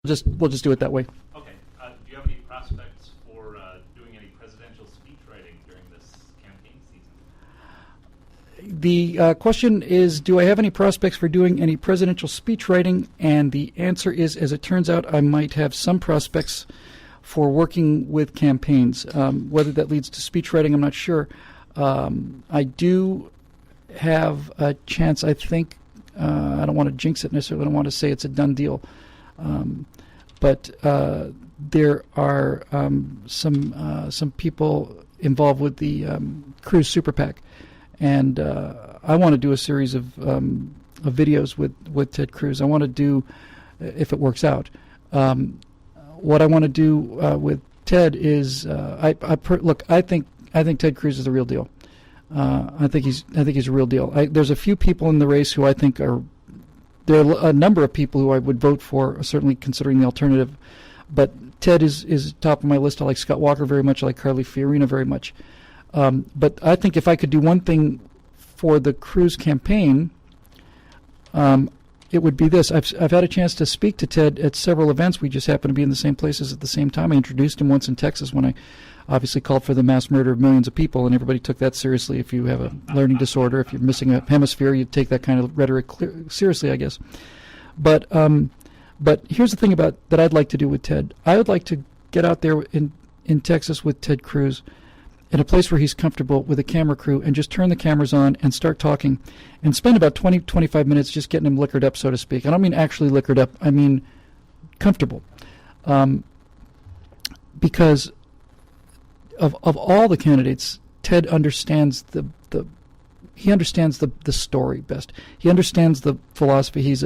We'll just do it that way. Okay. Do you have any prospects for doing any presidential speech writing during this campaign season? The question is, do I have any prospects for doing any presidential speech writing? And the answer is, as it turns out, I might have some prospects for working with campaigns. Whether that leads to speech writing, I'm not sure. I do have a chance, I think. I don't want to jinx it necessarily. I don't want to say it's a done deal. But there are some people involved with the Cruz Super PAC, and I want to do a series of videos with Ted Cruz. I want to do, if it works out, what I want to do with Ted is look. I think Ted Cruz is the real deal. I think he's a real deal. There's a few people in the race who I think are. There are a number of people who I would vote for, certainly considering the alternative. But Ted is top of my list. I like Scott Walker very much. I like Carly Fiorina very much. But I think if I could do one thing for the Cruz campaign, it would be this. I've had a chance to speak to Ted at several events. We just happened to be in the same places at the same time. I introduced him once in Texas when I obviously called for the mass murder of millions of people, and everybody took that seriously. If you have a learning disorder, if you're missing a hemisphere, you take that kind of rhetoric seriously, I guess. But here's the thing about that I'd like to do with Ted. I would like to get out there in Texas with Ted Cruz in a place where he's comfortable with a camera crew and just turn the cameras on and start talking and spend about 20-25 minutes just getting him liquored up, so to speak. I don't mean actually liquored up. I mean comfortable. Because of all the candidates, Ted understands the story best. He understands the philosophy. He's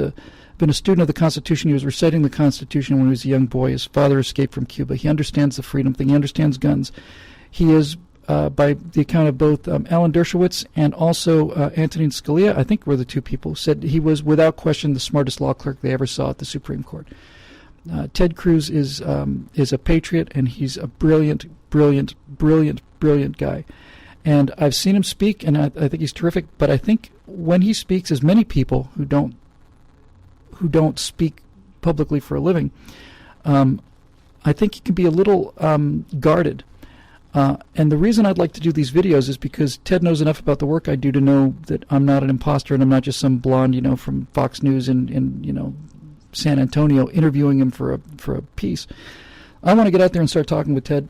been a student of the Constitution. He was reciting the Constitution when he was a young boy. His father escaped from Cuba. He understands the freedom thing. He understands guns. He is, by the account of both Alan Dershowitz and also Antonin Scalia, I think were the two people who said he was without question the smartest law clerk they ever saw at the Supreme Court. Ted Cruz is a patriot, and he's a brilliant guy. And I've seen him speak, and I think he's terrific. But I think when he speaks, as many people who don't speak publicly for a living, I think he can be a little guarded. And the reason I'd like to do these videos is because Ted knows enough about the work I do to know that I'm not an imposter, and I'm not just some blonde, from Fox News in San Antonio interviewing him for a piece. I want to get out there and start talking with Ted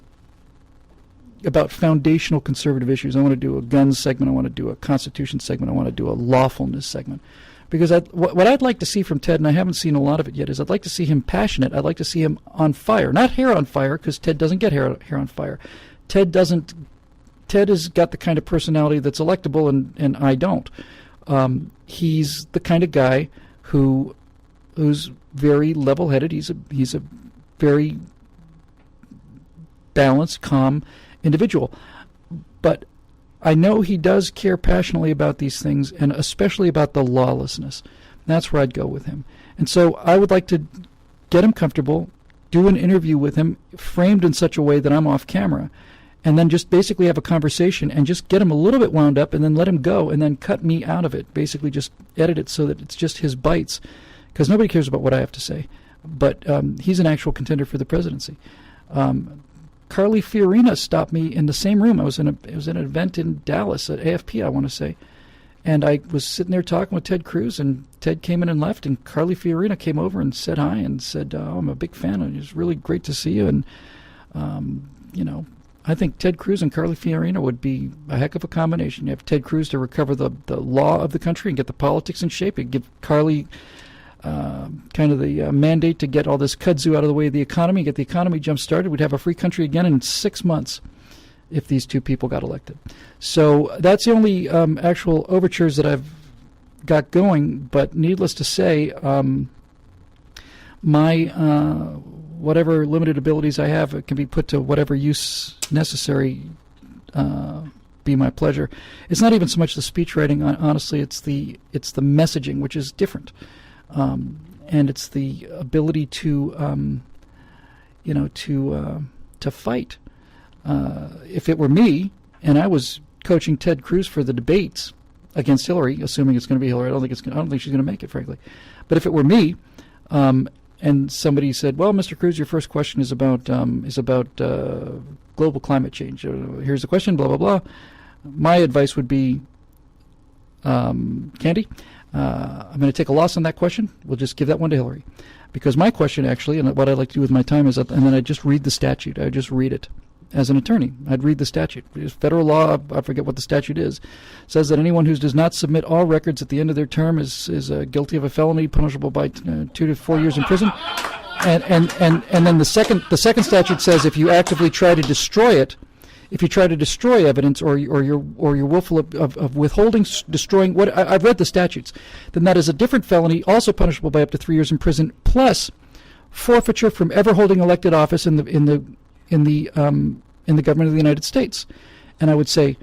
about foundational conservative issues. I want to do a guns segment. I want to do a Constitution segment. I want to do a lawfulness segment. Because what I'd like to see from Ted, and I haven't seen a lot of it yet, is I'd like to see him passionate. I'd like to see him on fire. Not hair on fire, because Ted doesn't get hair on fire. Ted has got the kind of personality that's electable, and I don't. He's the kind of guy who's very level-headed. He's a very balanced, calm individual. But I know he does care passionately about these things, and especially about the lawlessness. That's where I'd go with him. And so I would like to get him comfortable, do an interview with him, framed in such a way that I'm off camera, and then just basically have a conversation and just get him a little bit wound up and then let him go and then cut me out of it. Basically just edit it so that it's just his bites, because nobody cares about what I have to say. But he's an actual contender for the presidency. Carly Fiorina stopped me in the same room. It was an event in Dallas at AFP, I want to say. And I was sitting there talking with Ted Cruz, and Ted came in and left, and Carly Fiorina came over and said hi and said, oh, I'm a big fan, and it was really great to see you. And, I think Ted Cruz and Carly Fiorina would be a heck of a combination. You have Ted Cruz to recover the law of the country and get the politics in shape. You give Carly kind of the mandate to get all this kudzu out of the way of the economy, get the economy jump-started. We'd have a free country again in 6 months if these two people got elected. So that's the only actual overtures that I've got going. But needless to say, my whatever limited abilities I have can be put to whatever use necessary. Be my pleasure. It's not even so much the speech writing. Honestly, it's the messaging, which is different. And it's the ability to fight. If it were me, and I was coaching Ted Cruz for the debates against Hillary, assuming it's going to be Hillary, I don't think she's going to make it, frankly. But if it were me, and somebody said, "Well, Mr. Cruz, your first question is about global climate change. Here's the question, blah blah blah." My advice would be, Candy, I'm going to take a loss on that question. We'll just give that one to Hillary, because my question actually, and what I like to do with my time is, and then I just read the statute. I just read it. As an attorney, I'd read the statute. Federal law, I forget what the statute is, says that anyone who does not submit all records at the end of their term is guilty of a felony punishable by 2 to 4 years in prison. And then the second statute says if you actively try to destroy it, if you try to destroy evidence or you're willful of withholding, destroying what I've read the statutes, then that is a different felony, also punishable by up to 3 years in prison, plus forfeiture from ever holding elected office in the government of the United States. And I would say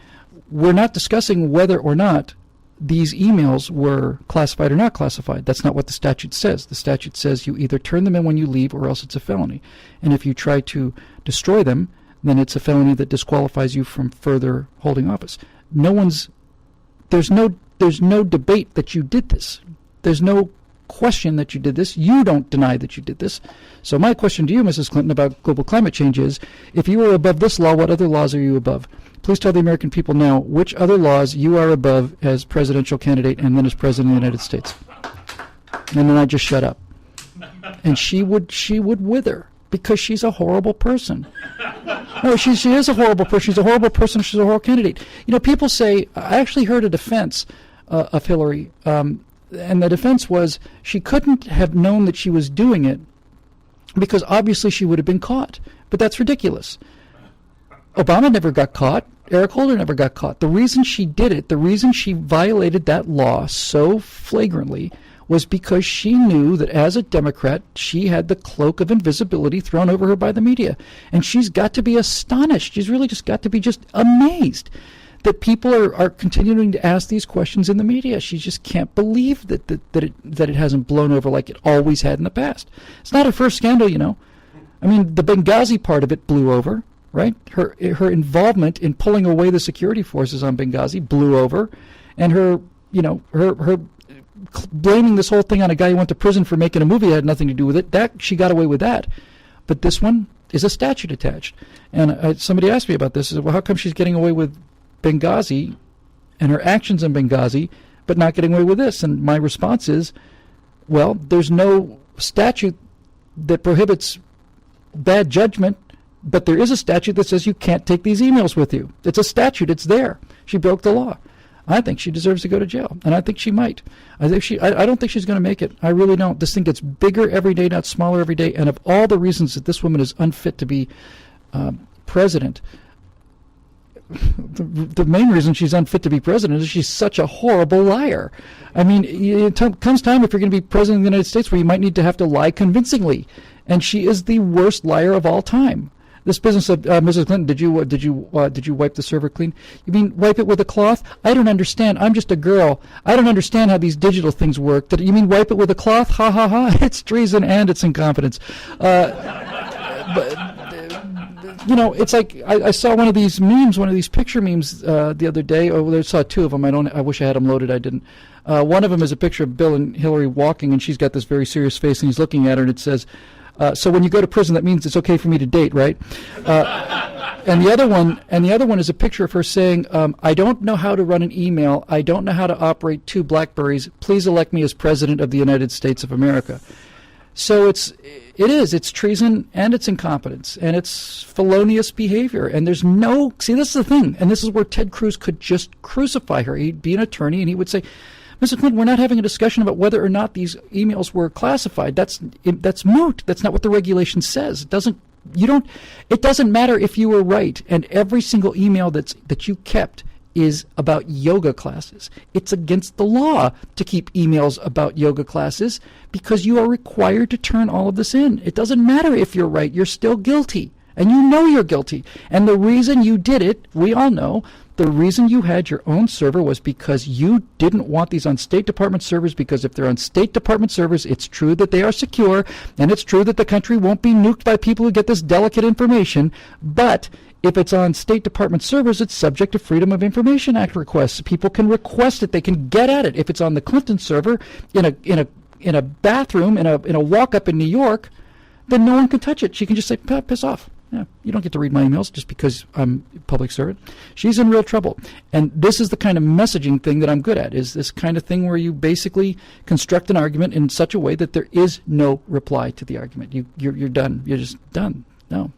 we're not discussing whether or not these emails were classified or not classified. That's not what the statute says. The statute says you either turn them in when you leave or else it's a felony. And if you try to destroy them, then it's a felony that disqualifies you from further holding office. There's no debate that you did this. There's no question that you did this. You don't deny that you did this. So my question to you, Mrs. Clinton, about global climate change is, if you are above this law, what other laws are you above? Please tell the American people now which other laws you are above as presidential candidate and then as president of the United States. And then I just shut up. And she would wither, because she's a horrible person. No, she is a horrible person. She's a horrible person. She's a horrible candidate. You know, people say, I actually heard a defense of Hillary, and the defense was she couldn't have known that she was doing it because obviously she would have been caught. But that's ridiculous. Obama never got caught. Eric Holder never got caught. The reason she did it, the reason she violated that law so flagrantly, was because she knew that as a Democrat, she had the cloak of invisibility thrown over her by the media. And she's got to be astonished. She's really just got to be just amazed that people are continuing to ask these questions in the media. She just can't believe that it hasn't blown over like it always had in the past. It's not her first scandal, you know. I mean, the Benghazi part of it blew over, right? Her involvement in pulling away the security forces on Benghazi blew over, and her blaming this whole thing on a guy who went to prison for making a movie that had nothing to do with it. That she got away with that, but this one is a statute attached. And somebody asked me about this. I said, well, how come she's getting away with Benghazi and her actions in Benghazi, but not getting away with this? And my response is, well, there's no statute that prohibits bad judgment, but there is a statute that says you can't take these emails with you. It's a statute. It's there. She broke the law. I think she deserves to go to jail, and I think she might. I don't think she's going to make it. I really don't. This thing gets bigger every day, not smaller every day. And of all the reasons that this woman is unfit to be president, the main reason she's unfit to be president is she's such a horrible liar. I mean, it comes time if you're going to be president of the United States where you might need to have to lie convincingly, and she is the worst liar of all time. This business of Mrs. Clinton, did you wipe the server clean? You mean wipe it with a cloth? I don't understand. I'm just a girl. I don't understand how these digital things work. You mean wipe it with a cloth? Ha ha ha! It's treason and it's incompetence. But you know, it's like I saw one of these memes, one of these picture memes the other day. Oh, I saw two of them. I wish I had them loaded. I didn't. One of them is a picture of Bill and Hillary walking, and she's got this very serious face, and he's looking at her, and it says, so when you go to prison, that means it's okay for me to date, right? And the other one is a picture of her saying, I don't know how to run an email. I don't know how to operate 2 BlackBerries. Please elect me as president of the United States of America. So it's treason and it's incompetence and it's felonious behavior. And there's no, see, this is the thing. And this is where Ted Cruz could just crucify her. He'd be an attorney and he would say, Mr. Clinton, we're not having a discussion about whether or not these emails were classified. That's moot. That's not what the regulation says. It doesn't matter if you were right. And every single email that you kept is about yoga classes. It's against the law to keep emails about yoga classes because you are required to turn all of this in. It doesn't matter if you're right. You're still guilty. And you know you're guilty. And the reason you did it, we all know, the reason you had your own server was because you didn't want these on State Department servers, because if they're on State Department servers, it's true that they are secure, and it's true that the country won't be nuked by people who get this delicate information, but if it's on State Department servers, it's subject to Freedom of Information Act requests. People can request it. They can get at it. If it's on the Clinton server in in a bathroom in a walk-up in New York, then no one can touch it. She can just say, piss off. Yeah, you don't get to read my emails just because I'm a public servant. She's in real trouble. And this is the kind of messaging thing that I'm good at, is this kind of thing where you basically construct an argument in such a way that there is no reply to the argument. You're done. You're just done. No.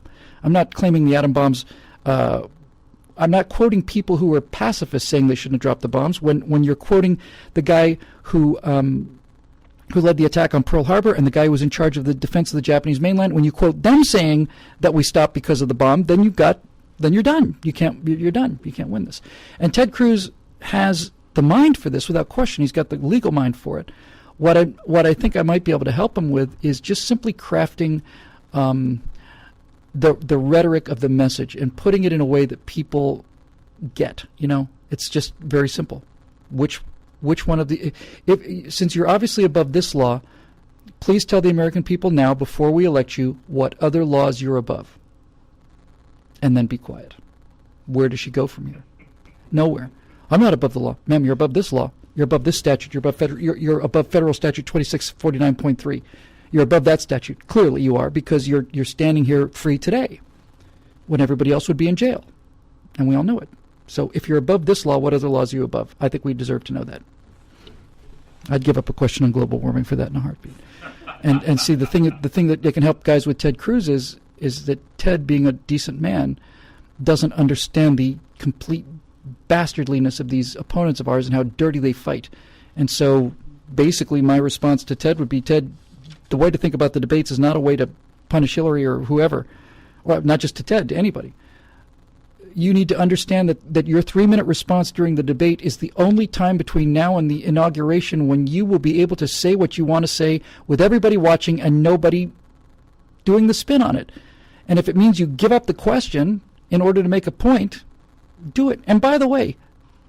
I'm not claiming the atom bombs. I'm not quoting people who are pacifists saying they shouldn't have dropped the bombs. When you're quoting the guy who led the attack on Pearl Harbor and the guy who was in charge of the defense of the Japanese mainland, when you quote them saying that we stopped because of the bomb, then you're done. You're done. You can't win this. And Ted Cruz has the mind for this without question. He's got the legal mind for it. What I think I might be able to help him with is just simply crafting the rhetoric of the message and putting it in a way that people get. It's just very simple. Which one of the, since you're obviously above this law, please tell the American people now, before we elect you, what other laws you're above. And then be quiet. Where does she go from here? Nowhere. I'm not above the law. Ma'am, you're above this law. You're above this statute. You're above federal statute 2649.3. You're above that statute. Clearly you are, because you're standing here free today when everybody else would be in jail. And we all know it. So if you're above this law, what other laws are you above? I think we deserve to know that. I'd give up a question on global warming for that in a heartbeat. And see, the thing that they can help guys with Ted Cruz is that Ted, being a decent man, doesn't understand the complete bastardliness of these opponents of ours and how dirty they fight. And so basically my response to Ted would be, Ted, the way to think about the debates is not a way to punish Hillary or whoever, or not just to Ted, to anybody. You need to understand that your 3-minute response during the debate is the only time between now and the inauguration when you will be able to say what you want to say with everybody watching and nobody doing the spin on it. And if it means you give up the question in order to make a point, do it. And by the way,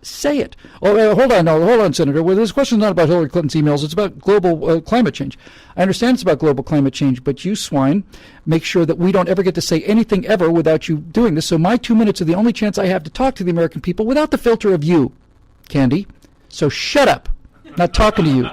say it. Oh, hold on, Senator. Well, this question is not about Hillary Clinton's emails. It's about global climate change. I understand it's about global climate change, but you swine make sure that we don't ever get to say anything ever without you doing this. So my 2 minutes are the only chance I have to talk to the American people without the filter of you, Candy. So shut up. I'm not talking to you.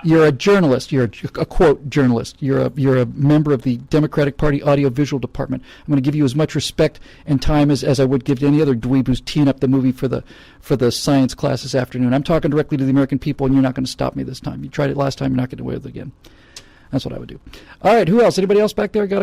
You're a journalist. You're a quote journalist. You're a member of the Democratic Party audiovisual department. I'm going to give you as much respect and time as I would give to any other dweeb who's teeing up the movie for the science class this afternoon. I'm talking directly to the American people, and you're not going to stop me this time. You tried it last time. You're not going to do it again. That's what I would do. All right. Who else? Anybody else back there got a